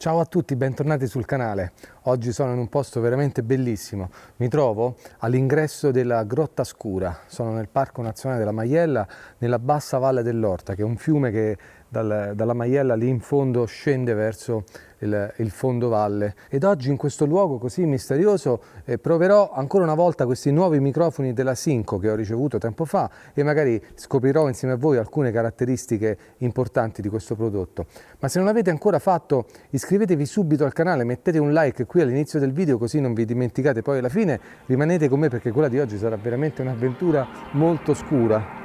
Ciao a tutti, bentornati sul canale. Oggi sono in un posto veramente bellissimo. Mi trovo all'ingresso della Grotta Scura. Sono nel Parco Nazionale della Maiella, nella bassa valle dell'Orta, che è un fiume che dalla Maiella lì in fondo scende verso il fondovalle. Ed oggi in questo luogo così misterioso proverò ancora una volta questi nuovi microfoni della Synco che ho ricevuto tempo fa e magari scoprirò insieme a voi alcune caratteristiche importanti di questo prodotto. Ma se non l'avete ancora fatto, iscrivetevi subito al canale, mettete un like qui all'inizio del video così non vi dimenticate poi alla fine, rimanete con me perché quella di oggi sarà veramente un'avventura molto scura.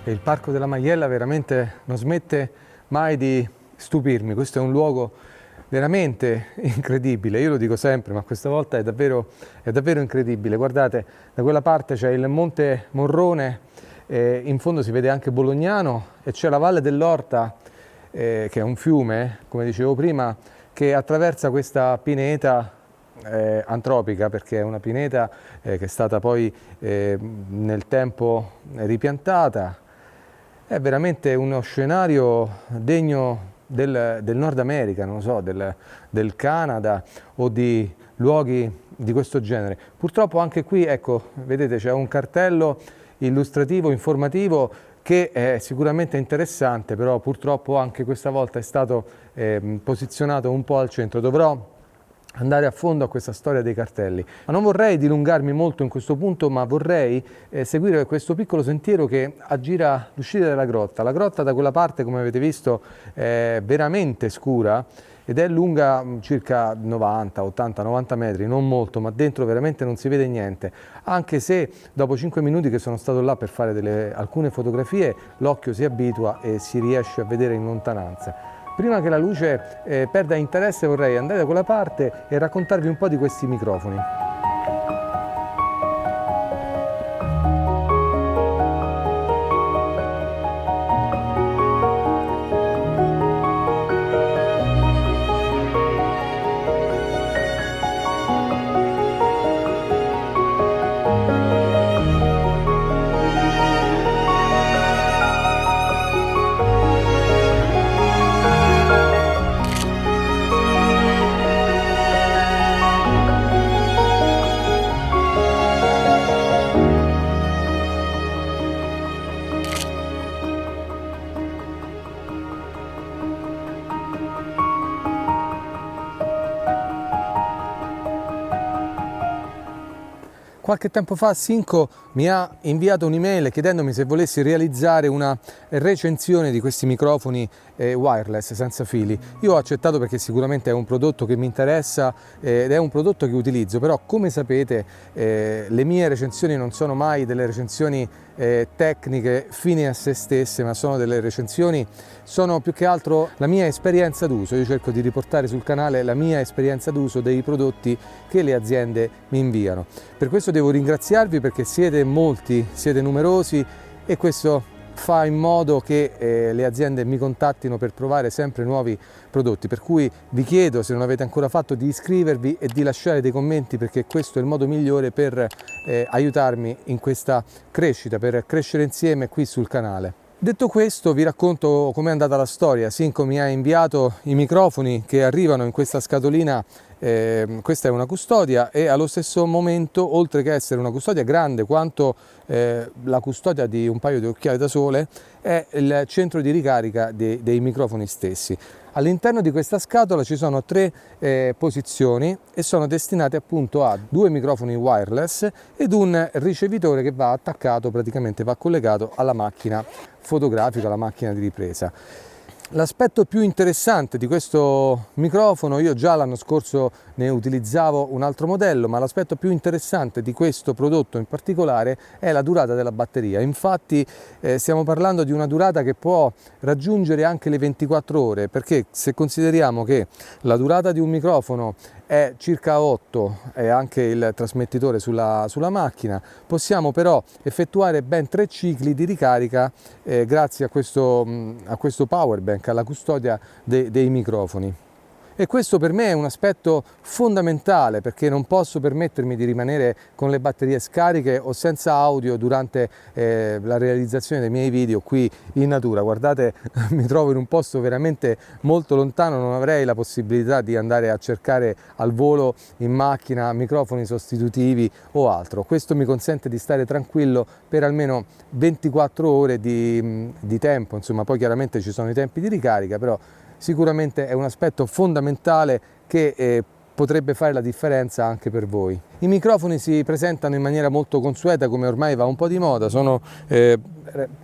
E il Parco della Maiella veramente non smette mai di stupirmi. Questo è un luogo veramente incredibile, io lo dico sempre, ma questa volta è davvero incredibile. Guardate, da quella parte c'è il Monte Morrone, in fondo si vede anche Bolognano e c'è la Valle dell'Orta, che è un fiume, come dicevo prima, che attraversa questa pineta antropica, perché è una pineta che è stata poi nel tempo ripiantata. È veramente uno scenario degno del Nord America, non lo so, del Canada o di luoghi di questo genere. Purtroppo anche qui, ecco, vedete, c'è un cartello illustrativo, informativo, che è sicuramente interessante, però purtroppo anche questa volta è stato posizionato un po' al centro. Dovrò andare a fondo a questa storia dei cartelli, ma non vorrei dilungarmi molto in questo punto, ma vorrei seguire questo piccolo sentiero che aggira l'uscita della grotta. La grotta da quella parte, come avete visto, è veramente scura ed è lunga circa 90, 80, 90 metri, non molto, ma dentro veramente non si vede niente, anche se dopo 5 minuti che sono stato là per fare alcune fotografie, l'occhio si abitua e si riesce a vedere in lontananza. Prima che la luce perda interesse vorrei andare da quella parte e raccontarvi un po' di questi microfoni. Qualche tempo fa Synco mi ha inviato un'email chiedendomi se volessi realizzare una recensione di questi microfoni wireless senza fili. Io ho accettato perché sicuramente è un prodotto che mi interessa ed è un prodotto che utilizzo, però come sapete le mie recensioni non sono mai delle recensioni tecniche fini a se stesse, ma sono delle recensioni, sono più che altro la mia esperienza d'uso. Io cerco di riportare sul canale la mia esperienza d'uso dei prodotti che le aziende mi inviano. Per questo devo ringraziarvi perché siete molti, siete numerosi e questo fa in modo che le aziende mi contattino per provare sempre nuovi prodotti, per cui vi chiedo, se non avete ancora fatto, di iscrivervi e di lasciare dei commenti, perché questo è il modo migliore per aiutarmi in questa crescita, per crescere insieme qui sul canale. Detto questo, vi racconto com'è andata la storia. Sinco mi ha inviato i microfoni che arrivano in questa scatolina. Questa è una custodia e allo stesso momento, oltre che essere una custodia grande quanto la custodia di un paio di occhiali da sole, è il centro di ricarica dei microfoni stessi. All'interno di questa scatola ci sono 3 posizioni e sono destinate appunto a 2 microfoni wireless ed un ricevitore che va attaccato, praticamente va collegato alla macchina fotografica, alla macchina di ripresa. L'aspetto più interessante di questo microfono, io già l'anno scorso ne utilizzavo un altro modello, ma l'aspetto più interessante di questo prodotto in particolare è la durata della batteria. Infatti stiamo parlando di una durata che può raggiungere anche le 24 ore, perché se consideriamo che la durata di un microfono è circa 8 e anche il trasmettitore sulla macchina, possiamo però effettuare ben 3 cicli di ricarica grazie a questo power bank, alla custodia dei microfoni. E questo per me è un aspetto fondamentale, perché non posso permettermi di rimanere con le batterie scariche o senza audio durante la realizzazione dei miei video qui in natura. Guardate, mi trovo in un posto veramente molto lontano, non avrei la possibilità di andare a cercare al volo in macchina microfoni sostitutivi o altro. Questo mi consente di stare tranquillo per almeno 24 ore di tempo, insomma, poi chiaramente ci sono i tempi di ricarica, però sicuramente è un aspetto fondamentale che potrebbe fare la differenza anche per voi. I microfoni si presentano in maniera molto consueta, come ormai va un po' di moda, sono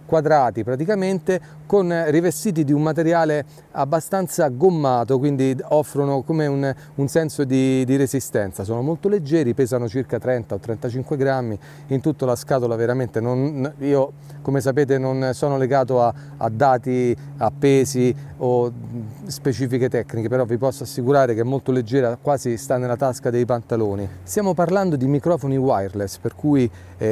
quadrati praticamente, con rivestiti di un materiale abbastanza gommato, quindi offrono come un senso di resistenza. Sono molto leggeri, pesano circa 30 o 35 grammi, in tutta la scatola veramente io, come sapete, non sono legato a dati, a pesi o specifiche tecniche, però vi posso assicurare che è molto leggera, quasi sta nella tasca dei pantaloni. Stiamo parlando di microfoni wireless, per cui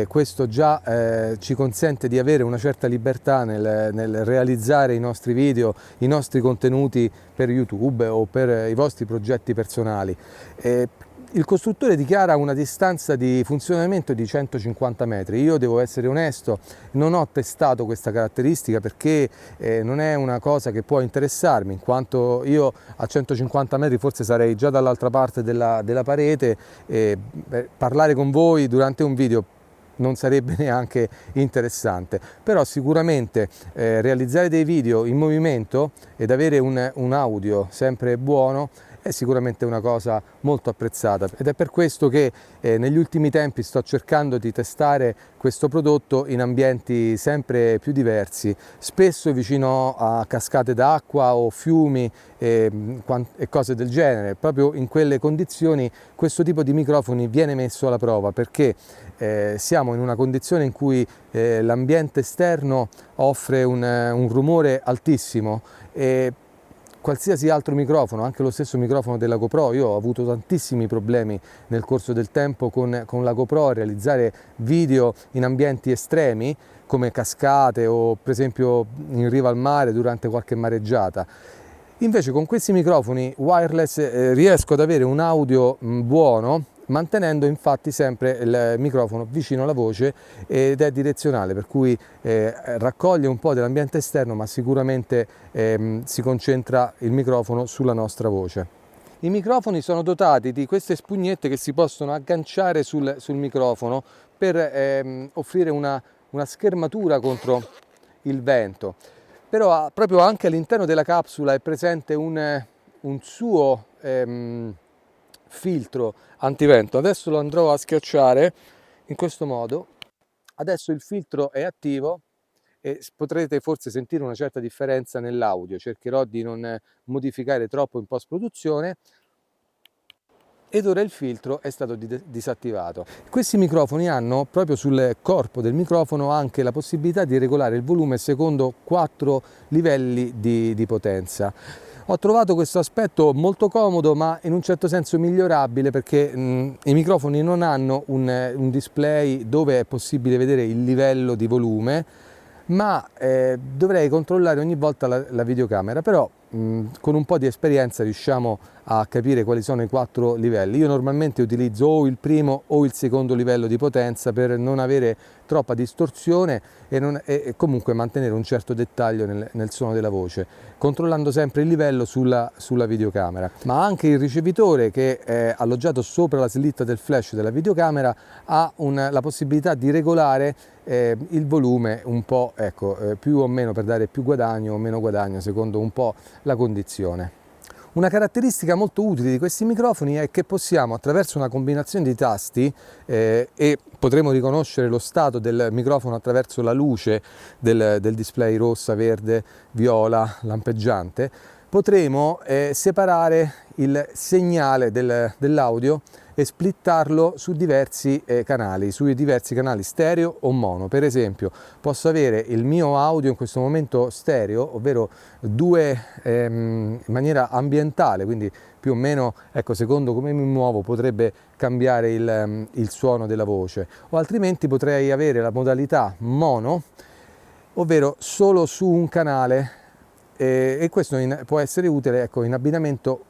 questo già ci consente di avere una certa libertà nel realizzare i nostri video, i nostri contenuti per YouTube o per i vostri progetti personali. Il costruttore dichiara una distanza di funzionamento di 150 metri. Io devo essere onesto, non ho testato questa caratteristica perché non è una cosa che può interessarmi, in quanto io a 150 metri forse sarei già dall'altra parte della parete e parlare con voi durante un video non sarebbe neanche interessante. Però sicuramente realizzare dei video in movimento ed avere un audio sempre buono è sicuramente una cosa molto apprezzata, ed è per questo che negli ultimi tempi sto cercando di testare questo prodotto in ambienti sempre più diversi, spesso vicino a cascate d'acqua o fiumi e cose del genere. Proprio in quelle condizioni questo tipo di microfoni viene messo alla prova, perché siamo in una condizione in cui l'ambiente esterno offre un rumore altissimo e qualsiasi altro microfono, anche lo stesso microfono della GoPro, io ho avuto tantissimi problemi nel corso del tempo con la GoPro a realizzare video in ambienti estremi come cascate o per esempio in riva al mare durante qualche mareggiata. Invece con questi microfoni wireless riesco ad avere un audio buono, mantenendo infatti sempre il microfono vicino alla voce ed è direzionale, per cui raccoglie un po' dell'ambiente esterno, ma sicuramente si concentra il microfono sulla nostra voce. I microfoni sono dotati di queste spugnette che si possono agganciare sul microfono per offrire una schermatura contro il vento. Però proprio anche all'interno della capsula è presente un suo filtro antivento. Adesso lo andrò a schiacciare in questo modo. Adesso il filtro è attivo e potrete forse sentire una certa differenza nell'audio. Cercherò di non modificare troppo in post-produzione. Ed ora il filtro è stato disattivato. Questi microfoni hanno proprio sul corpo del microfono anche la possibilità di regolare il volume secondo 4 livelli di potenza. Ho trovato questo aspetto molto comodo, ma in un certo senso migliorabile, perché i microfoni non hanno un display dove è possibile vedere il livello di volume, ma dovrei controllare ogni volta la videocamera, però con un po' di esperienza riusciamo a capire quali sono i 4 livelli. Io normalmente utilizzo o il primo o il secondo livello di potenza per non avere troppa distorsione e comunque mantenere un certo dettaglio nel suono della voce, controllando sempre il livello sulla videocamera. Ma anche il ricevitore, che è alloggiato sopra la slitta del flash della videocamera, ha la possibilità di regolare il volume un po', più o meno, per dare più guadagno o meno guadagno secondo un po' la condizione. Una caratteristica molto utile di questi microfoni è che possiamo, attraverso una combinazione di tasti, e potremo riconoscere lo stato del microfono attraverso la luce del display rossa, verde, viola, lampeggiante, potremo separare il segnale dell'audio e splittarlo su diversi canali, sui diversi canali stereo o mono. Per esempio, posso avere il mio audio in questo momento stereo, ovvero due in maniera ambientale, quindi più o meno, ecco, secondo come mi muovo potrebbe cambiare il suono della voce, o altrimenti potrei avere la modalità mono, ovvero solo su un canale, e questo può essere utile, ecco, in abbinamento.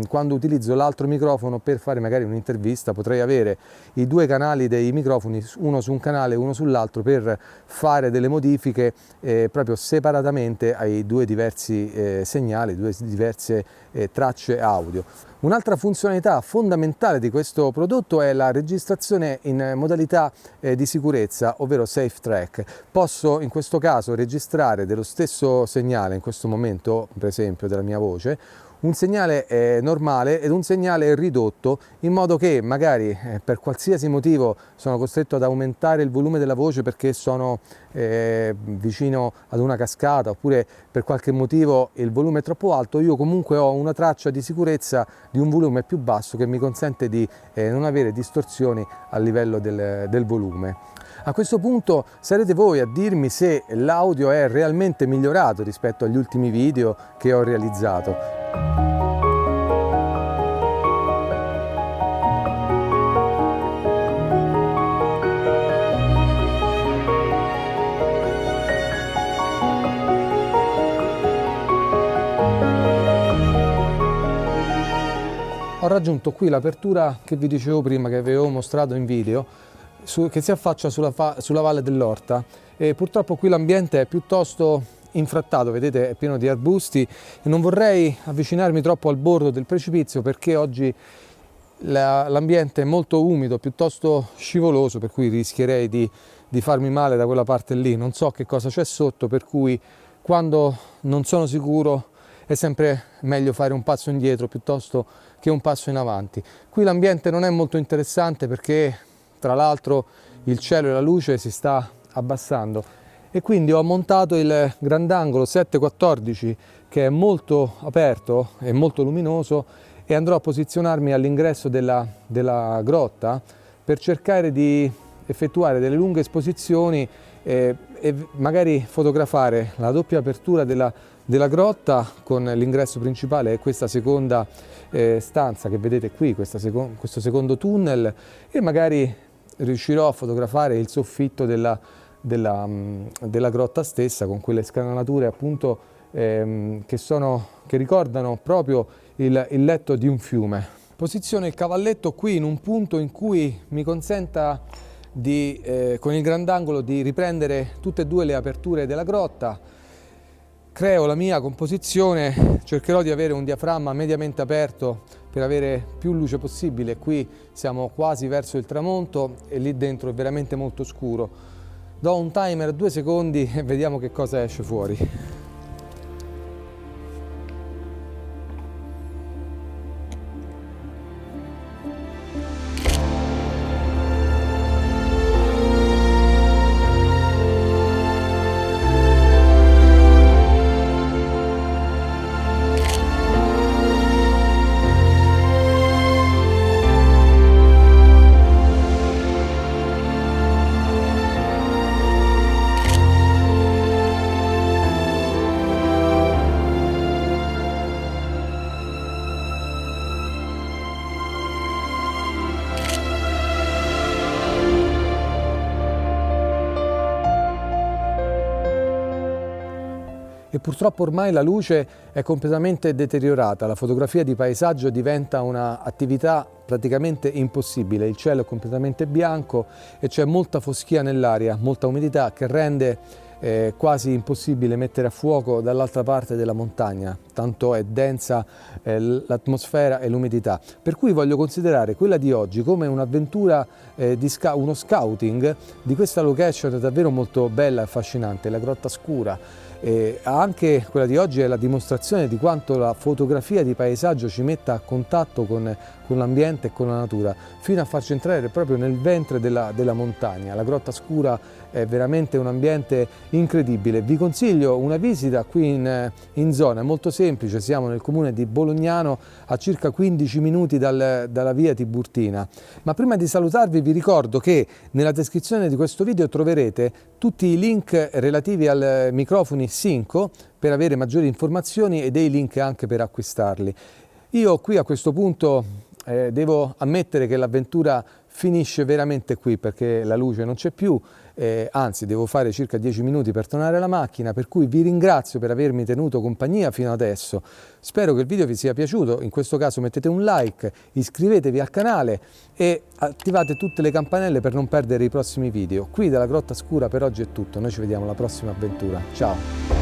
Quando utilizzo l'altro microfono per fare magari un'intervista, potrei avere i 2 canali dei microfoni, uno su un canale e uno sull'altro, per fare delle modifiche proprio separatamente ai 2 diversi segnali, 2 diverse tracce audio. Un'altra funzionalità fondamentale di questo prodotto è la registrazione in modalità di sicurezza, ovvero safe track. Posso in questo caso registrare dello stesso segnale, in questo momento per esempio della mia voce, un segnale normale ed un segnale ridotto, in modo che magari per qualsiasi motivo sono costretto ad aumentare il volume della voce perché sono vicino ad una cascata, oppure per qualche motivo il volume è troppo alto, io comunque ho una traccia di sicurezza di un volume più basso che mi consente di non avere distorsioni a livello del volume. A questo punto sarete voi a dirmi se l'audio è realmente migliorato rispetto agli ultimi video che ho realizzato. Ho raggiunto qui l'apertura che vi dicevo prima, che avevo mostrato in video, che si affaccia sulla valle dell'Orta, e purtroppo qui l'ambiente è piuttosto infrattato, vedete, è pieno di arbusti e non vorrei avvicinarmi troppo al bordo del precipizio, perché oggi l'ambiente è molto umido, piuttosto scivoloso, per cui rischierei di farmi male da quella parte lì. Non so che cosa c'è sotto, per cui quando non sono sicuro è sempre meglio fare un passo indietro piuttosto che un passo in avanti. Qui l'ambiente non è molto interessante perché tra l'altro il cielo e la luce si sta abbassando, e quindi ho montato il grandangolo 7-14, che è molto aperto e molto luminoso, e andrò a posizionarmi all'ingresso della grotta per cercare di effettuare delle lunghe esposizioni e magari fotografare la doppia apertura della grotta con l'ingresso principale e questa seconda stanza che vedete qui, questo secondo tunnel, e magari riuscirò a fotografare il soffitto della grotta stessa, con quelle scanalature appunto che ricordano proprio il letto di un fiume. Posiziono il cavalletto qui in un punto in cui mi consenta con il grandangolo di riprendere tutte e 2 le aperture della grotta. Creo la mia composizione, cercherò di avere un diaframma mediamente aperto per avere più luce possibile. Qui siamo quasi verso il tramonto e lì dentro è veramente molto scuro. Do un timer 2 secondi e vediamo che cosa esce fuori. e purtroppo ormai la luce è completamente deteriorata, la fotografia di paesaggio diventa un'attività praticamente impossibile, il cielo è completamente bianco e c'è molta foschia nell'aria, molta umidità che rende quasi impossibile mettere a fuoco dall'altra parte della montagna, tanto è densa l'atmosfera e l'umidità. Per cui voglio considerare quella di oggi come un'avventura, uno scouting di questa location davvero molto bella e affascinante, la Grotta Scura. Anche quella di oggi è la dimostrazione di quanto la fotografia di paesaggio ci metta a contatto con l'ambiente e con la natura, fino a farci entrare proprio nel ventre della montagna. La Grotta Scura è veramente un ambiente incredibile. Vi consiglio una visita qui in zona, è molto semplice, siamo nel comune di Bolognano, a circa 15 minuti dalla via Tiburtina. Ma prima di salutarvi vi ricordo che nella descrizione di questo video troverete tutti i link relativi ai microfoni Synco per avere maggiori informazioni e dei link anche per acquistarli. Io qui a questo punto devo ammettere che l'avventura finisce veramente qui perché la luce non c'è più, anzi devo fare circa 10 minuti per tornare alla macchina, per cui vi ringrazio per avermi tenuto compagnia fino adesso. Spero che il video vi sia piaciuto, in questo caso mettete un like, iscrivetevi al canale e attivate tutte le campanelle per non perdere i prossimi video. Qui dalla Grotta Scura per oggi è tutto, noi ci vediamo alla prossima avventura, ciao!